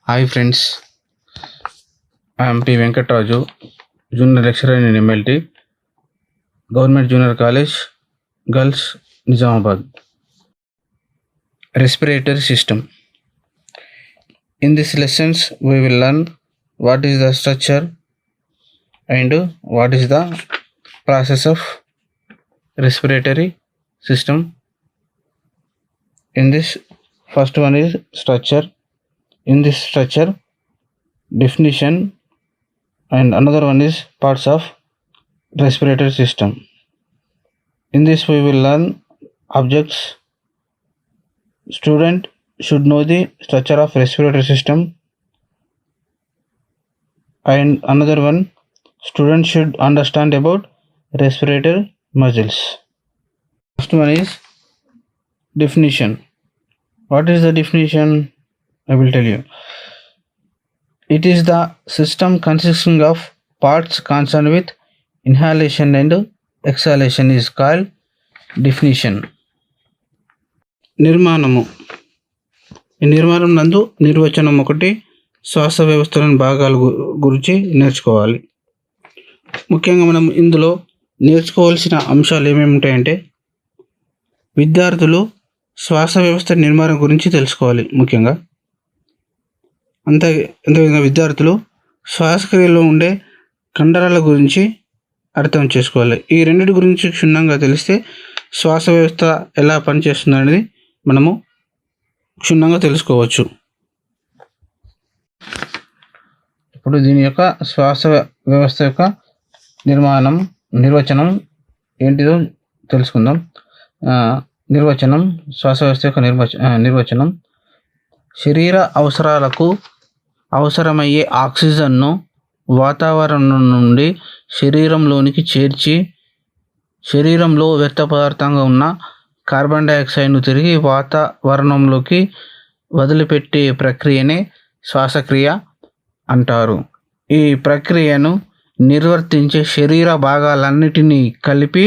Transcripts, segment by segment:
Hi friends, I am P. Venkatraju, Junior Lecturer in MLT, Government Junior College, Girls, Nizamabad. Respiratory system. In these lessons, we will learn what is the structure and what is the process of respiratory system. In this, first one is structure. In this structure, definition, and another one is parts of respiratory system. In this we will learn objects. Student should know the structure of respiratory system, and another one, student should understand about respiratory muscles. First one is definition. What is the definition? I will tell you. It is the system consisting of parts concerned with inhalation and exhalation is called definition. నిర్మాణము. ఈ నిర్మాణం నందు నిర్వచనం ఒకటి, శ్వాస వ్యవస్థలోని భాగాల గురించి నేర్చుకోవాలి. ముఖ్యంగా మనం ఇందులో నేర్చుకోవాల్సిన అంశాలు ఏమేమి ఉంటాయంటే, విద్యార్థులు శ్వాస వ్యవస్థ నిర్మాణం గురించి తెలుసుకోవాలి. ముఖ్యంగా అంతేవిధంగా విద్యార్థులు శ్వాసక్రియలో ఉండే కండరాల గురించి అర్థం చేసుకోవాలి. ఈ రెండింటి గురించి క్షుణ్ణంగా తెలిస్తే శ్వాస వ్యవస్థ ఎలా పనిచేస్తుంది అనేది మనము క్షుణ్ణంగా తెలుసుకోవచ్చు. ఇప్పుడు దీని యొక్క శ్వాస వ్యవస్థ యొక్క నిర్వచనం ఏంటిదో తెలుసుకుందాం. నిర్వచనం, శ్వాస వ్యవస్థ యొక్క నిర్వచనం శరీర అవసరాలకు అవసరమయ్యే ఆక్సిజన్ను వాతావరణం నుండి శరీరంలోనికి చేర్చి శరీరంలో వ్యర్థ పదార్థంగా ఉన్న కార్బన్ డైఆక్సైడ్ను తిరిగి వాతావరణంలోకి వదిలిపెట్టే ప్రక్రియనే శ్వాసక్రియ అంటారు. ఈ ప్రక్రియను నిర్వర్తించే శరీర భాగాలన్నిటినీ కలిపి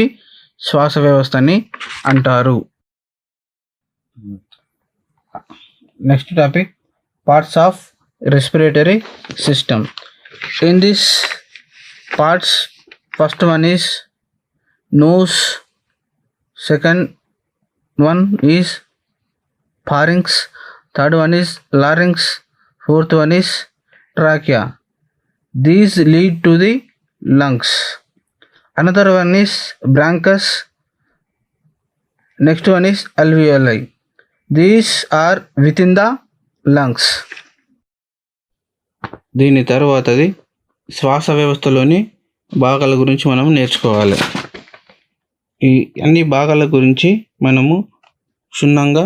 శ్వాస వ్యవస్థని అంటారు. Next topic, parts of respiratory system. In this parts, first one is nose, second one is pharynx, third one is larynx, fourth one is trachea. These lead to the lungs. Another one is bronchus, next one is alveoli. These are within the lungs. దీని తర్వాతది శ్వాస వ్యవస్థలోని భాగాల గురించి మనం నేర్చుకోవాలి. ఈ అన్ని భాగాల గురించి మనము క్షుణ్ణంగా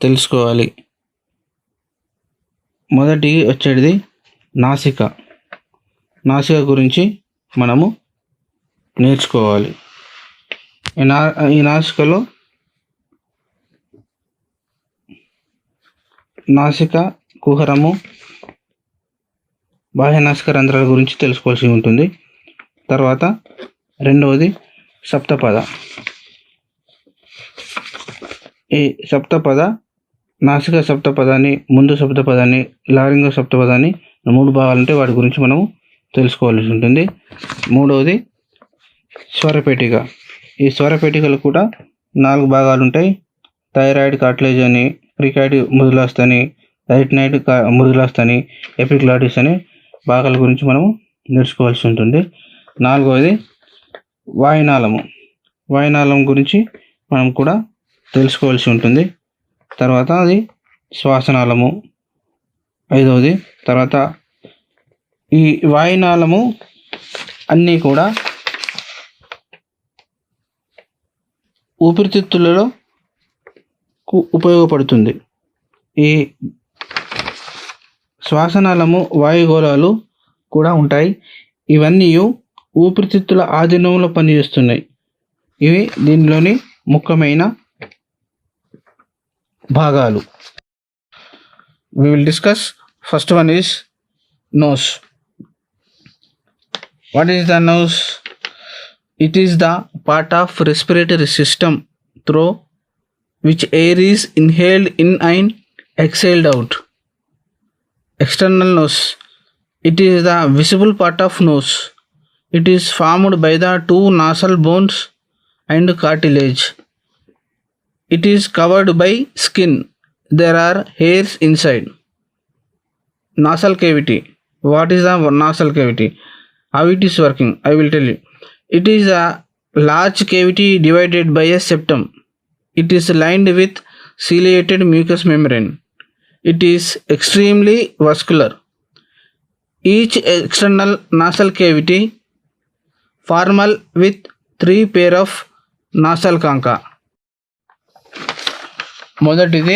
తెలుసుకోవాలి. మొదటి వచ్చేది నాసిక. నాసిక గురించి మనము నేర్చుకోవాలి. ఈ నాసికలో నాసిక కుహరము, బాహ్యనాసిక రంధ్రాల గురించి తెలుసుకోవాల్సి ఉంటుంది. తర్వాత రెండవది సప్తపద. ఈ సప్తపద, నాసిక సప్తపదాన్ని, ముందు సప్తపదాన్ని, లారింగ సప్తపదాన్ని 3 భాగాలు ఉంటాయి. వాటి గురించి మనము తెలుసుకోవాల్సి ఉంటుంది. మూడవది స్వరపేటిక. ఈ స్వరపేటికలు కూడా 4 భాగాలు ఉంటాయి. థైరాయిడ్ కార్టిలేజ్ అని, ప్రికాయిడ్ మృదులాస్థి అని, రైటినైడ్ మృదులాస్థి అని, ఎపిగ్లాటిస్ అని భాగాల గురించి మనము నేర్చుకోవాల్సి ఉంటుంది. నాలుగవది వాయునాళము. వాయునాళం గురించి మనం కూడా తెలుసుకోవాల్సి ఉంటుంది. తర్వాత అది శ్వాసనాళము ఐదవది. తర్వాత ఈ వాయునాళము అన్నీ కూడా ఊపిరితిత్తులలో ఉపయోగపడుతుంది. ఈ శ్వాసనాళము, వాయుగోళాలు కూడా ఉంటాయి. ఇవన్నీ ఊపిరితిత్తుల ఆధీనంలో పనిచేస్తున్నాయి. ఇవి దీనిలోని ముఖ్యమైన భాగాలు. We will discuss. First one is nose. What is the nose? It is the part of respiratory system through which air is inhaled in and exhaled out. external nose. It is the visible part of nose. It is formed by the two nasal bones and cartilage. It is covered by skin. There are hairs inside. Nasal cavity. What is the nasal cavity? How it is working? I will tell you. It is a large cavity divided by a septum. It is lined with ciliated mucous membrane. It is extremely vascular. Each external nasal cavity formal with 3 pair of nasal concha. మొదటిది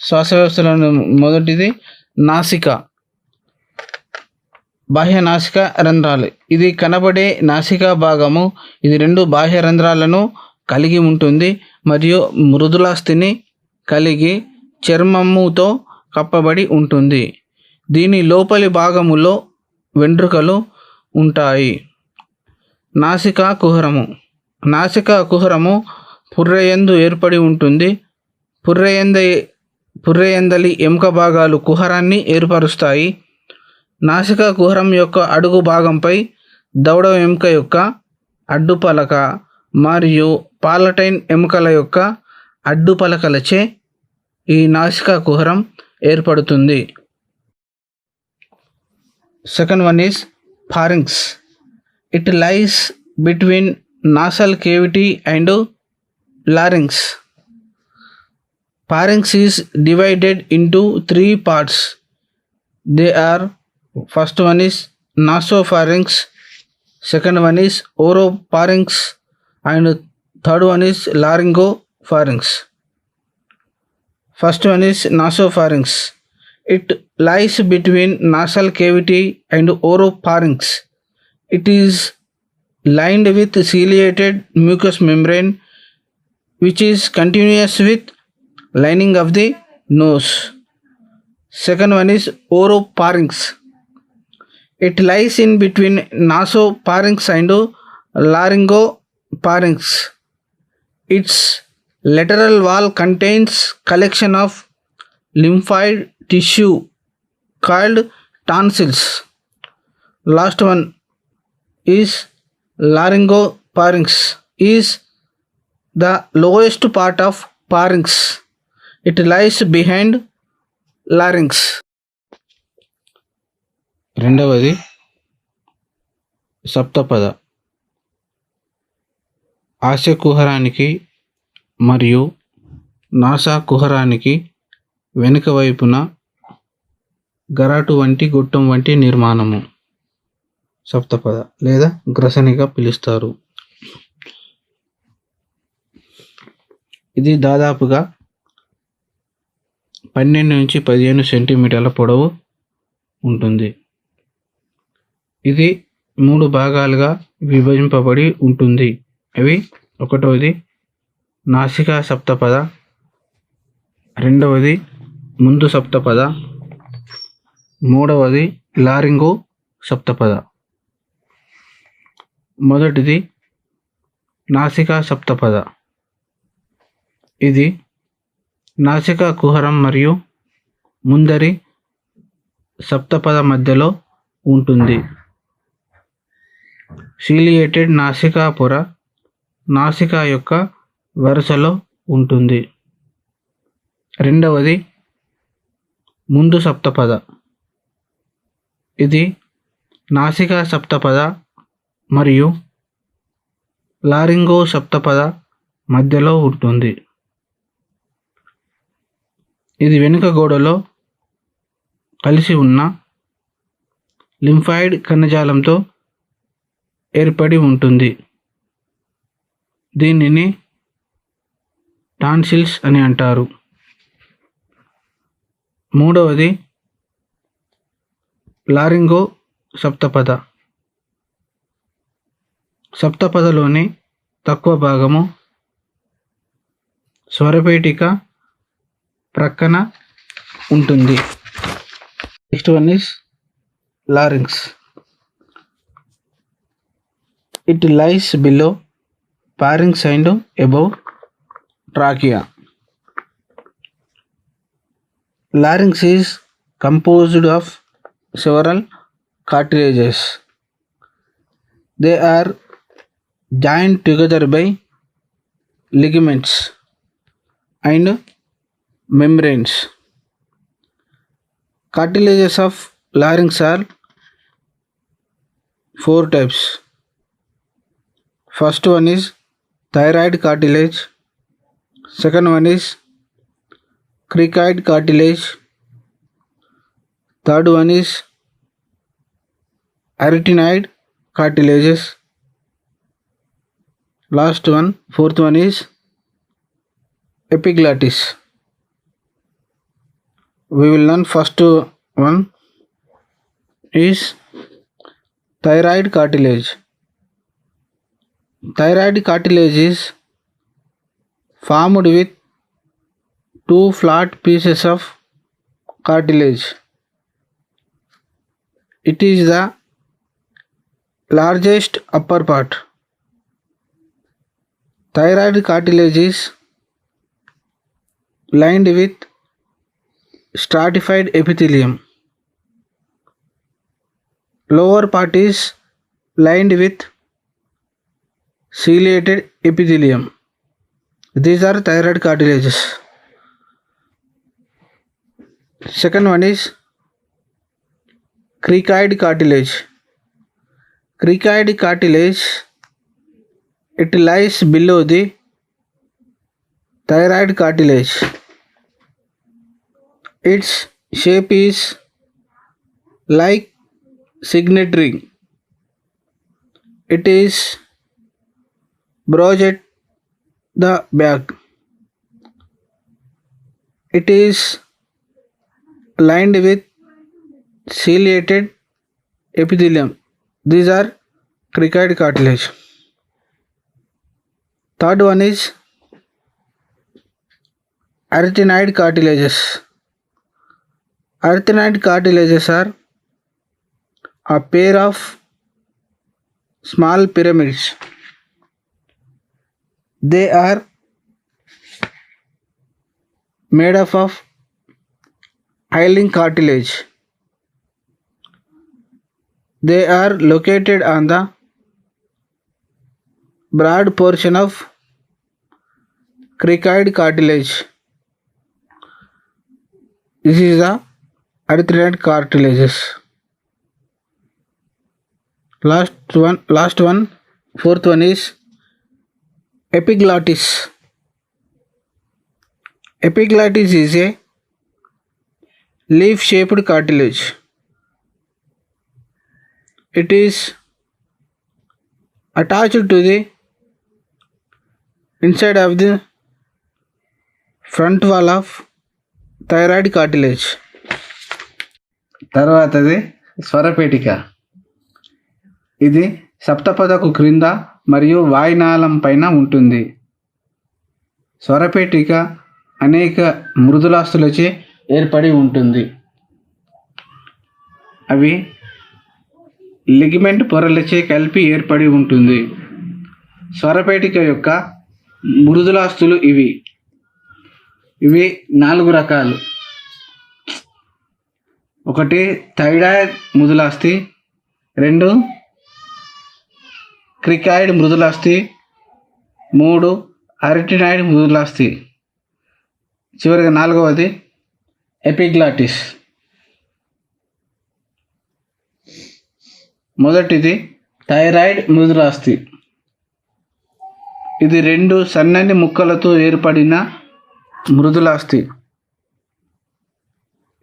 శ్వాస వ్యవస్థలో మొదటిది నాసిక, బాహ్య నాసిక రంధ్రాలు. ఇది కనబడే నాసికా భాగము. ఇది 2 బాహ్య రంధ్రాలను కలిగి ఉంటుంది మరియు మృదులాస్థిని కలిగి చర్మముతో కప్పబడి ఉంటుంది. దీని లోపలి భాగములో వెంట్రుకలు ఉంటాయి. నాసికా కుహరము. నాసికా కుహరము పుర్రెయందు ఏర్పడి ఉంటుంది. పుర్రెయందలి ఎముక భాగాలు కుహరాన్ని ఏర్పరుస్తాయి. నాసికా కుహరం యొక్క అడుగు భాగంపై దవడ ఎముక యొక్క అడ్డుపలక మరియు పాలటైన్ ఎముకల యొక్క అడ్డుపలకలచే ఈ నాసికా కుహరం ఏర్పడుతుంది. Second one is pharynx. It lies between nasal cavity and larynx. Pharynx is divided into 3 parts. They are, first one is nasopharynx, second one is oropharynx, and third one is laryngopharynx. First one is nasopharynx. It lies between nasal cavity and oropharynx. It is lined with ciliated mucous membrane which is continuous with lining of the nose. Second one is oropharynx. It lies in between nasopharynx and laryngopharynx. Its lateral wall contains collection of lymphoid tissue called tonsils. Last one is laryngopharynx. Is the lowest part of pharynx. It lies behind larynx. రెండవది సప్తపద. ఆస్య కుహరానికి మరియు NASA కుహరానికి వెనుక వైపున గరాటు వంటి గొట్టం వంటి నిర్మాణము సప్తపద లేదా గ్రసనిగా పిలుస్తారు. ఇది దాదాపుగా 12 నుంచి 15 సెంటీమీటర్ల పొడవు ఉంటుంది. ఇది 3 భాగాలుగా విభజింపబడి ఉంటుంది. అవి ఒకటవది నాసికా సప్తపద, రెండవది ముందు సప్తపద, మూడవది లారింగో సప్తపద. మొదటిది నాసికా సప్తపద. ఇది నాసికా కుహరం మరియు ముందరి సప్తపద మధ్యలో ఉంటుంది. సిలియేటెడ్ నాసికా పొర నాసికా యొక్క వరుసలో ఉంటుంది. రెండవది ముందు సప్తపద. ఇది నాసికా సప్తపద మరియు లారింగో సప్తపద మధ్యలో ఉంటుంది. ఇది వెనుక గోడలో కలిసి ఉన్న లింఫాయిడ్ కణజాలంతో ఏర్పడి ఉంటుంది. దీనిని టాన్సిల్స్ అని అంటారు. మూడవది లారింగో సప్తపద. సప్తపదలోని తక్కువ భాగము స్వరపేటిక ప్రక్కన ఉంటుంది. Next one is లారింగ్స్. It lies below pharynx and above trachea. Larynx is composed of several cartilages. They are joined together by ligaments and membranes. Cartilages of larynx are four types. First one is thyroid cartilage. Second one is cricoid cartilage. Third one is arytenoid cartilages. Fourth one is epiglottis. We will learn first one is thyroid cartilage. Thyroid cartilage is formed with two flat pieces of cartilage. It is the largest upper part. Thyroid cartilage is lined with stratified epithelium. Lower part is lined with ciliated epithelium. These are thyroid cartilages. Second one is cricoid cartilage. Cricoid cartilage, it lies below the thyroid cartilage. Its shape is like signet ring. It is broad at the back. It is lined with ciliated epithelium. These are cricoid cartilage. Third one is arytenoid cartilages. Arytenoid cartilages are a pair of small pyramids. They are made up of hyaline cartilage. They are located on the broad portion of cricoid cartilage. This is the arytenoid cartilages. Last one, fourth one is epiglottis. Epiglottis is a leaf-shaped cartilage. It is attached to the inside of the front wall of thyroid cartilage. తర్వాతది స్వరపేటిక. ఇది సప్తపదకు క్రింద మరియు వాయునాళం పైన ఉంటుంది. స్వరపేటిక అనేక మృదులాస్థులచే ఏర్పడి ఉంటుంది. అవి లిగమెంట్ పొరలచే కలిపి ఏర్పడి ఉంటుంది. స్వరపేటిక యొక్క మృదులాస్థులు ఇవి 4 రకాలు. 1 థైరాయిడ్ మృదులాస్థి, 2 క్రికాయిడ్ మృదులాస్థి, 3 అరిటినాయిడ్ మృదులాస్థి, చివరిగా 4వది ఎపిగ్లాటిస్. మొదటిది థైరాయిడ్ మృదులాస్థి. ఇది 2 సన్నని ముక్కలతో ఏర్పడిన మృదులాస్థి.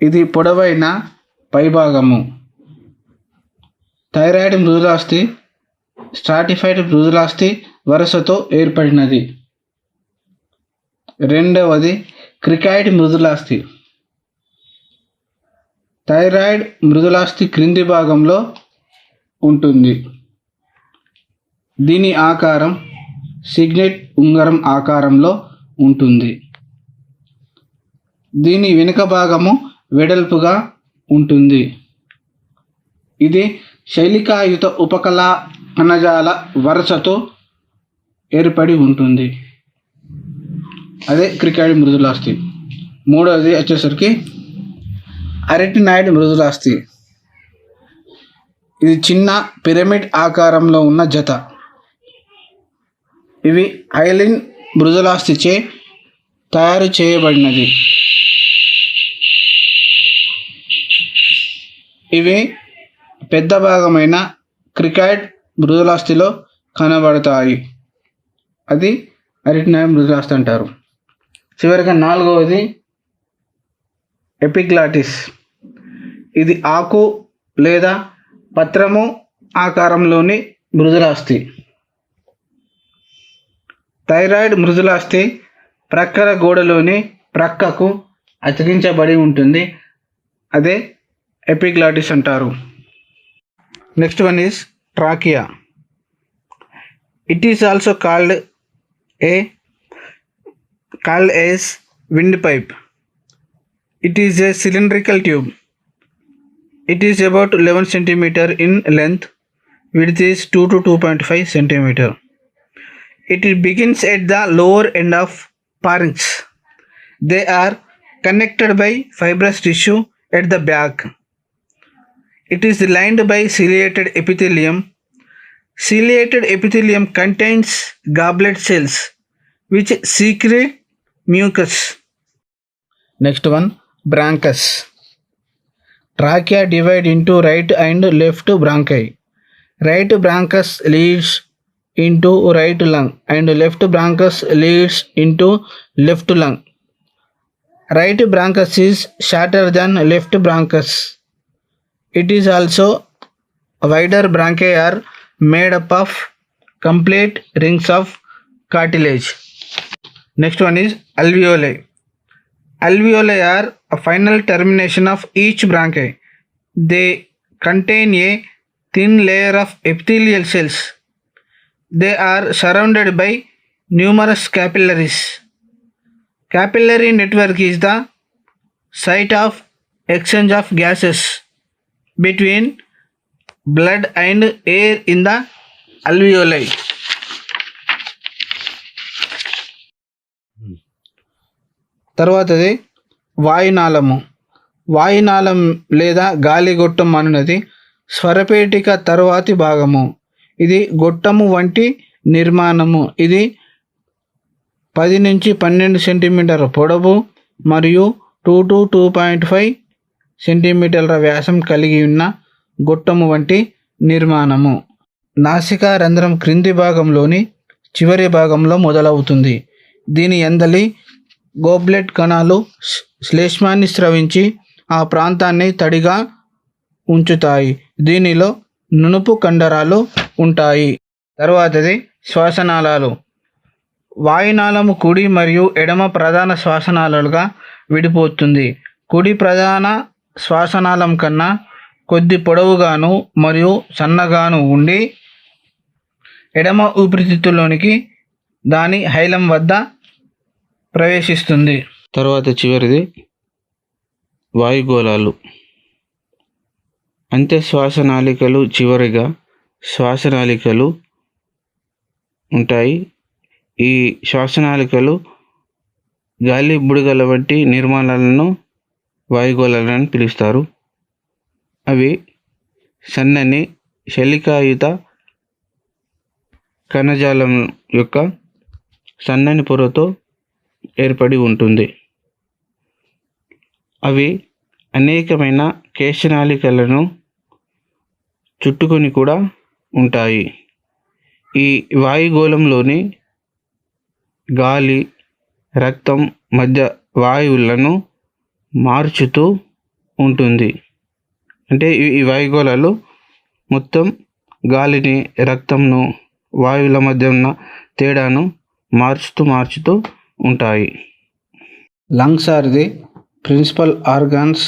ఇది పొడవైన పైభాగము. Thyroid మృదులాస్థి stratified మృదులాస్థి వరుసతో ఏర్పడినది. రెండవది క్రికాయిడ్ మృదులాస్థి. థైరాయిడ్ మృదులాస్థి క్రింది భాగంలో ఉంటుంది. దీని ఆకారం సిగ్నెట్ ఉంగరం ఆకారంలో ఉంటుంది. దీని వెనుక భాగము వెడల్పుగా ఉంటుంది. ఇది శైలికాయుత ఉపకళా కణజాల వరుసతో ఏర్పడి ఉంటుంది. అదే క్రికాయిడ్ మృదులాస్థి. మూడవది వచ్చేసరికి అరెటినాయిడ్ మృదులాస్థి. ఇది చిన్న పిరమిడ్ ఆకారంలో ఉన్న జత. ఇవి హైలిన్ మృదులాస్థిచే తయారు చేయబడినది. ఇవి పెద్ద భాగమైన క్రికాయిడ్ మృదులాస్థిలో కనబడతాయి. అది అరెటినాయిడ్ మృదులాస్థి అంటారు. చివరిగా 4వది ఎపిగ్లాటిస్. ఇది ఆకు లేదా పత్రము ఆకారంలోని మృదులాస్థి. థైరాయిడ్ మృదులాస్థి ప్రక్కల గోడలోని ప్రక్కకు అతికించబడి ఉంటుంది. అదే ఎపిగ్లాటిస్ అంటారు. Next one is trachea. It is also called as windpipe. It is a cylindrical tube. It is about 11 cm in length. Width is 2 to 2.5 cm. It begins at the lower end of pharynx. They are connected by fibrous tissue at the back. It is lined by ciliated epithelium. Ciliated epithelium contains goblet cells which secrete mucus. Next one, bronchus. Trachea divide into right and left bronchi. Right bronchus leads into right lung and left bronchus leads into left lung. Right bronchus is shorter than left bronchus. It is also wider. Bronchi are made up of complete rings of cartilage. Next one is alveoli. Alveoli are a final termination of each bronchi. They contain a thin layer of epithelial cells. They are surrounded by numerous capillaries. Capillary network is the site of exchange of gases between blood and air in the alveoli. తర్వాతది వాయునాళము. వాయునాళం లేదా గాలిగొట్టం అనున్నది స్వరపేటిక తరువాతి భాగము. ఇది గొట్టము వంటి నిర్మాణము. ఇది 10 నుంచి 12 సెంటీమీటర్ల పొడవు మరియు 2 to 2.5 సెంటీమీటర్ల వ్యాసం కలిగి ఉన్న గొట్టము వంటి నిర్మాణము. నాసికా రంధ్రం క్రింది భాగంలోని చివరి భాగంలో మొదలవుతుంది. దీని యందలి గోబ్లెట్ కణాలు శ్లేష్మాన్ని స్రవించి ఆ ప్రాంతాన్ని తడిగా ఉంచుతాయి. దీనిలో నునుపు కండరాలు ఉంటాయి. తర్వాతది శ్వాసనాళాలు. వాయునాళము కుడి మరియు ఎడమ ప్రధాన శ్వాసనాళాలుగా విడిపోతుంది. కుడి ప్రధాన శ్వాసనాళం కన్నా కొద్ది పొడవుగాను మరియు సన్నగాను ఉండి ఎడమ ఊపిరితిత్తులోనికి దాని హైలం వద్ద ప్రవేశిస్తుంది. తర్వాత చివరిది వాయుగోళాలు. అంత్యశ్వాసనాళికలు చివరిగా శ్వాసనాళికలు ఉంటాయి. ఈ శ్వాసనాళికలు గాలి బుడగల వంటి నిర్మాణాలను వాయుగోళాలని పిలుస్తారు. అవి సన్నని శలికాయుత కణజాలం యొక్క సన్నని పొరతో ఏర్పడి ఉంటుంది. అవి అనేకమైన కేశనాళికలను చుట్టుకొని కూడా ఉంటాయి. ఈ వాయుగోళంలోని గాలి, రక్తం మధ్య వాయువులను మార్చుతూ ఉంటుంది. అంటే ఈ వాయుగోళాలు మొత్తం గాలిని, రక్తంను, వాయువుల మధ్య ఉన్న తేడాను మార్చుతూ ఉంటాయి. Lungs are the principal organs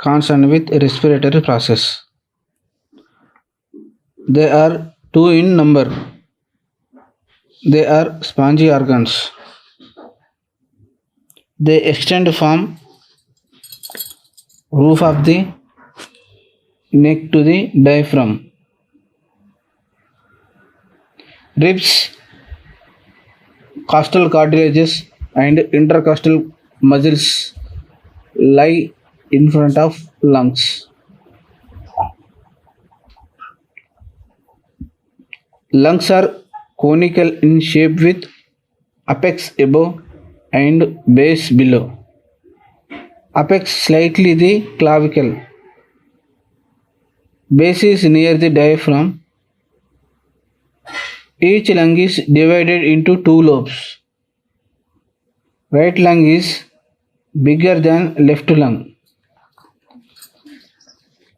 concerned with respiratory process. They are 2 in number. They are spongy organs. They extend from roof of the neck to the diaphragm. Ribs, costal cartilages and intercostal muscles lie in front of lungs. Lungs are conical in shape with apex above and base below. Apex slightly the clavicle. Base is near the diaphragm. Each lung is divided into two lobes. Right lung is bigger than left lung.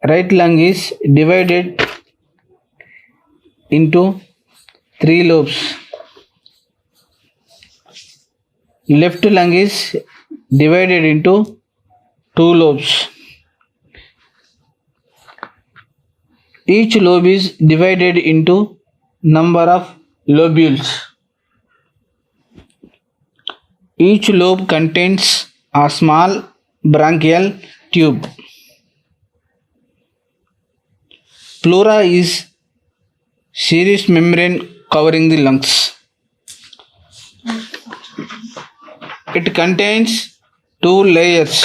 Right lung is divided into three lobes. Left lung is divided into two lobes. Each lobe is divided into number of lobules. Each lobe contains a small bronchial tube. Pleura is serous membrane covering the lungs. It contains two layers.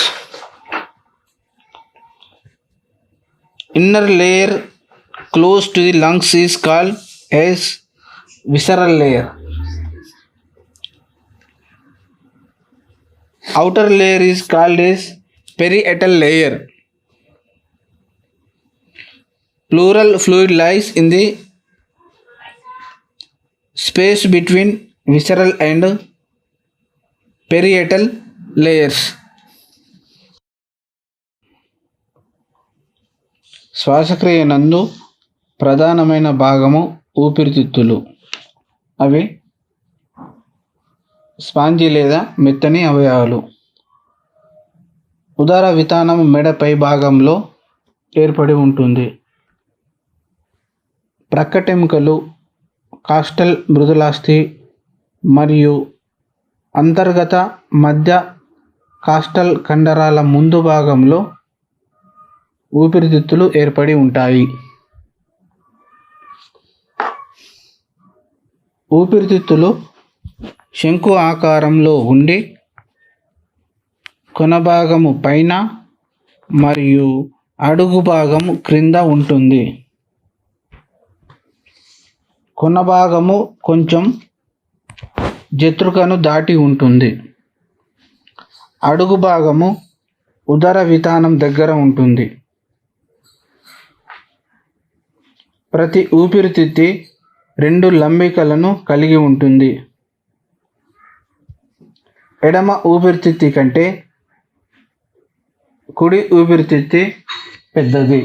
Inner layer close to the lungs is called as visceral layer. Outer layer is called as parietal layer. Pleural fluid lies in the space between visceral and parietal layers. శ్వాసక్రియ నందు ప్రధానమైన భాగము ఊపిరితిత్తులు. అవి sponge లేదా మెత్తని అవయవాలు. ఉదర వితానం మెడ పై భాగంలో ఏర్పడి ఉంటుంది. ప్రక్కటెముకలు, కాస్టల్ మృదులాస్థి మరియు అంతర్గత మధ్య కాస్టల్ కండరాల ముందు భాగంలో ఊపిరితిత్తులు ఏర్పడి ఉంటాయి. ఊపిరితిత్తులు శంకు ఆకారంలో ఉండి కొన భాగము పైన మరియు అడుగు భాగము క్రింద ఉంటుంది. కొన భాగము కొంచెం జతృకను దాటి ఉంటుంది. అడుగు భాగము ఉదర వితానం దగ్గర ఉంటుంది. ప్రతి ఊపిరితిత్తి రెండు లంబికలను కలిగి ఉంటుంది. ఎడమ ఊపిరితిత్తి కంటే కుడి ఊపిరితిత్తి పెద్దది.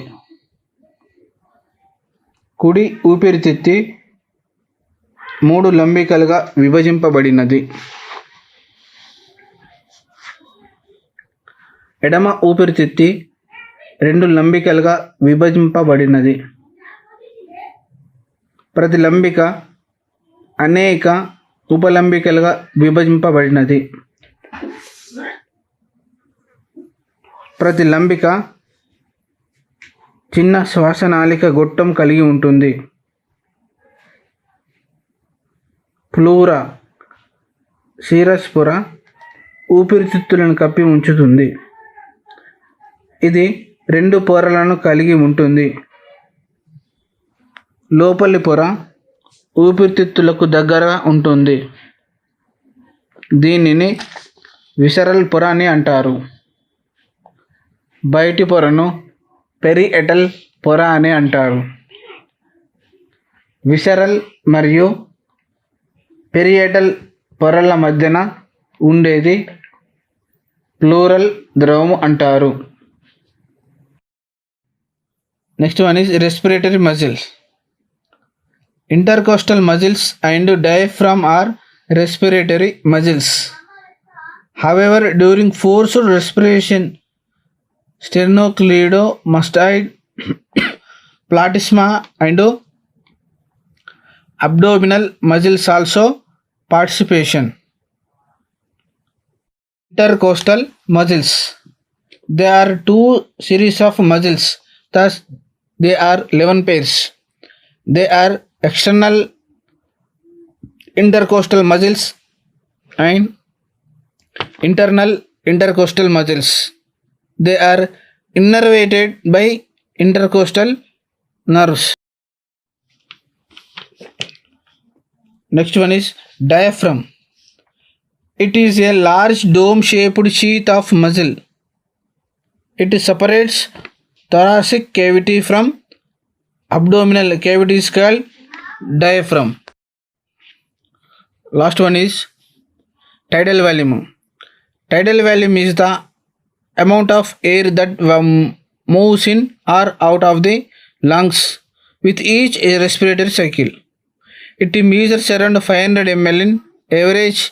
కుడి ఊపిరితిత్తి మూడు లంబికలుగా విభజింపబడినది. ఎడమ ఊపిరితిత్తి రెండు లంబికలుగా విభజింపబడినది. ప్రతి లంబిక అనేక ఉపలంబికలుగా విభజింపబడినది. ప్రతి లంబిక చిన్న శ్వాసనాళిక గొట్టం కలిగి ఉంటుంది. ప్లూరా సీరస్ పొర ఊపిరితిత్తులను కప్పి ఉంచుతుంది. ఇది రెండు పొరలను కలిగి ఉంటుంది. లోపలి పొర ఊపిరితిత్తులకు దగ్గరగా ఉంటుంది. దీనిని విసరల్ పొర అని అంటారు. బయటి పొరను పెరిఎటల్ పొర అని అంటారు. విసరల్ మరియు పెరిఎటల్ పొరల మధ్యన ఉండేది ప్లూరల్ ద్రవము అంటారు. Next one is respiratory muscles. Intercostal muscles and diaphragm are respiratory muscles. However, during forced respiration, sternocleidomastoid, platysma and abdominal muscles also participation. Intercostal muscles. There are two series of muscles, thus they are 11 pairs. They are external intercostal muscles and internal intercostal muscles. They are innervated by intercostal nerves. Next one is diaphragm. It is a large dome-shaped sheath of muscle. It separates thoracic cavity from abdominal cavity is called diaphragm. Last one is tidal volume. Tidal volume is the amount of air that moves in or out of the lungs with each respiratory cycle. It measures around 500 ml in average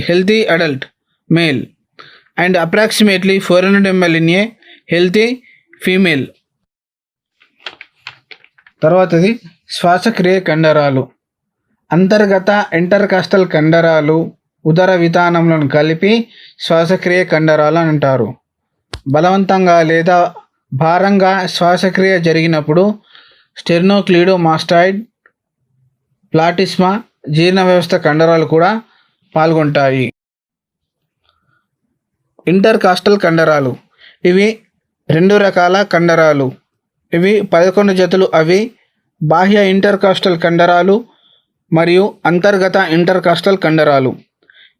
healthy adult male and approximately 400 ml in a healthy female. తర్వాతది శ్వాసక్రియ కండరాలు. అంతర్గత intercostal కండరాలు ఉదర వితానములను కలిపి శ్వాసక్రియ కండరాలు అని అంటారు. బలవంతంగా లేదా భారంగా శ్వాసక్రియ జరిగినప్పుడు స్టెర్నోక్లీడోమాస్టాయిడ్, ప్లాటిస్మా, జీర్ణ వ్యవస్థ కండరాలు కూడా పాల్గొంటాయి. ఇంటర్కాస్టల్ కండరాలు ఇవి 2 రకాల కండరాలు. ఇవి 11 జతలు. అవి బాహ్య ఇంటర్కాస్టల్ కండరాలు మరియు అంతర్గత ఇంటర్కాస్టల్ కండరాలు.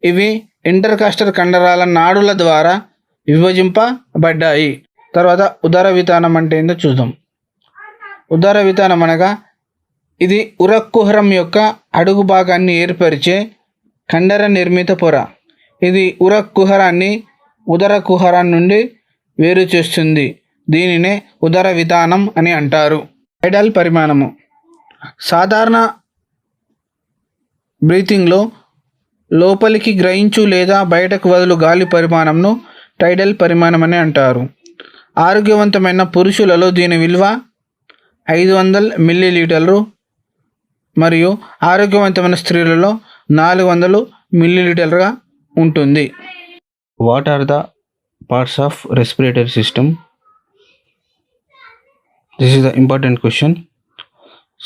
ఇవి ఇంటర్కాస్టల్ కండరాల నాడుల ద్వారా విభజింపబడ్డాయి. తర్వాత ఉదర వితానం అంటే ఏంటో చూద్దాం. ఉదర వితానం అనగా ఇది ఉరక్కుహరం యొక్క అడుగు భాగాన్ని ఏర్పరిచే కండర నిర్మిత పొర. ఇది ఉరక్కుహరాన్ని ఉదర కుహరం నుండి వేరు చేస్తుంది. దీనినే ఉదర వితానం అని అంటారు. టైడల్ పరిమాణము. సాధారణ బ్రీతింగ్లో లోపలికి గ్రహించు లేదా బయటకు వదులు గాలి పరిమాణంను టైడల్ పరిమాణం అని అంటారు. ఆరోగ్యవంతమైన పురుషులలో దీని విలువ 500 మిల్లీలీటర్లు మరియు ఆరోగ్యవంతమైన స్త్రీలలో 400 మిల్లీలీటర్గా ఉంటుంది. What are the parts of respiratory system? This is the important question.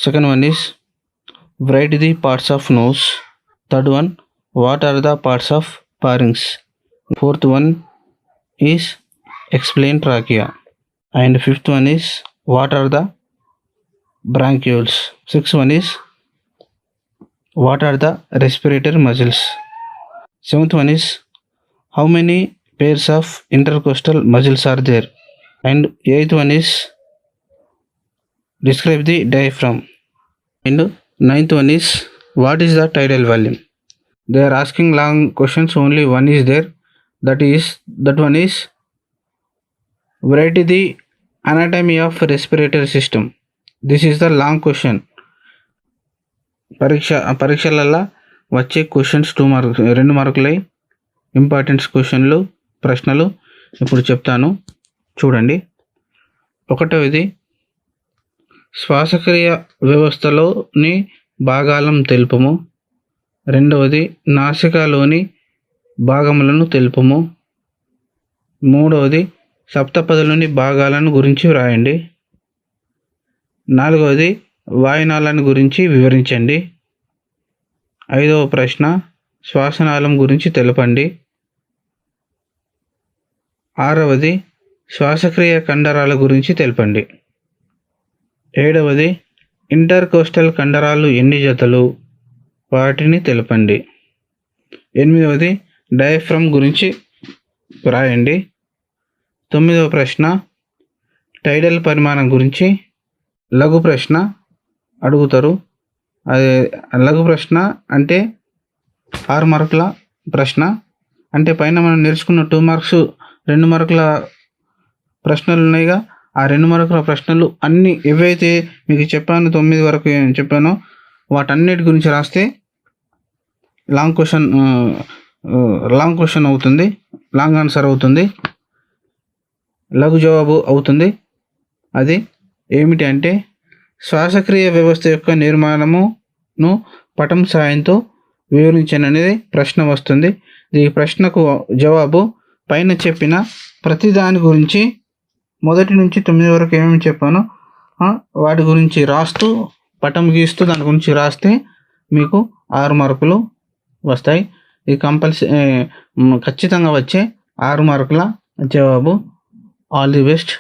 Second one is write the parts of nose. Third one, what are the parts of pharynx? Fourth one is explain trachea. And fifth one is what are the bronchioles? Sixth one is what are the respiratory muscles? Seventh one is how many pairs of intercostal muscles are there? And eighth one is describe the diaphragm. And ninth one is what is the tidal volume? They are asking long questions, only one is there, that one is write the anatomy of respiratory system. This is the long question. పరీక్షలలో వచ్చే questions 2 మార్కులై importance క్వశ్చన్లు ప్రశ్నలు ఇప్పుడు చెప్తాను చూడండి. ఒకటవది శ్వాసక్రియ వ్యవస్థలోని భాగాలను తెలుపము. రెండవది నాసికలోని భాగములను తెలుపము. మూడవది సప్తపదులోని భాగాలను గురించి వ్రాయండి. నాలుగవది వాయునాళాన్ని గురించి వివరించండి. ఐదవ ప్రశ్న శ్వాసనాళం గురించి తెలపండి. ఆరవది శ్వాసక్రియ కండరాల గురించి తెలపండి. ఏడవది ఇంటర్కోస్టల్ కండరాలు ఎన్ని జతలు, వాటిని తెలపండి. ఎనిమిదవది డయాఫ్రమ్ గురించి వ్రాయండి. తొమ్మిదవ ప్రశ్న టైడల్ పరిమాణం గురించి లఘు ప్రశ్న అడుగుతారు. అదే లఘు ప్రశ్న అంటే 6 మార్కుల ప్రశ్న. అంటే పైన మనం నేర్చుకున్న 2 మార్క్స్ 2 మార్కుల ప్రశ్నలు ఉన్నాయిగా, ఆ 2 మార్కుల ప్రశ్నలు అన్నీ ఏవైతే మీకు చెప్పాను 9 వరకు చెప్పానో వాటన్నిటి గురించి రాస్తే లాంగ్ క్వశ్చన్ అవుతుంది, లాంగ్ ఆన్సర్ అవుతుంది, లఘు జవాబు అవుతుంది. అది ఏమిటి అంటే శ్వాసక్రియ వ్యవస్థ యొక్క నిర్మాణమును పటం సాయంతో వివరించండి అనేది ప్రశ్న వస్తుంది. ఈ ప్రశ్నకు జవాబు పైన చెప్పిన ప్రతి దాని గురించి 1 నుంచి 9 వరకు ఏమేమి చెప్పానో వాటి గురించి రాస్తూ పటం గీస్తూ దాని గురించి రాస్తే మీకు 6 మార్కులు వస్తాయి. ఇది ఖచ్చితంగా వచ్చే 6 మార్కుల జవాబు ఆల్ ది బెస్ట్.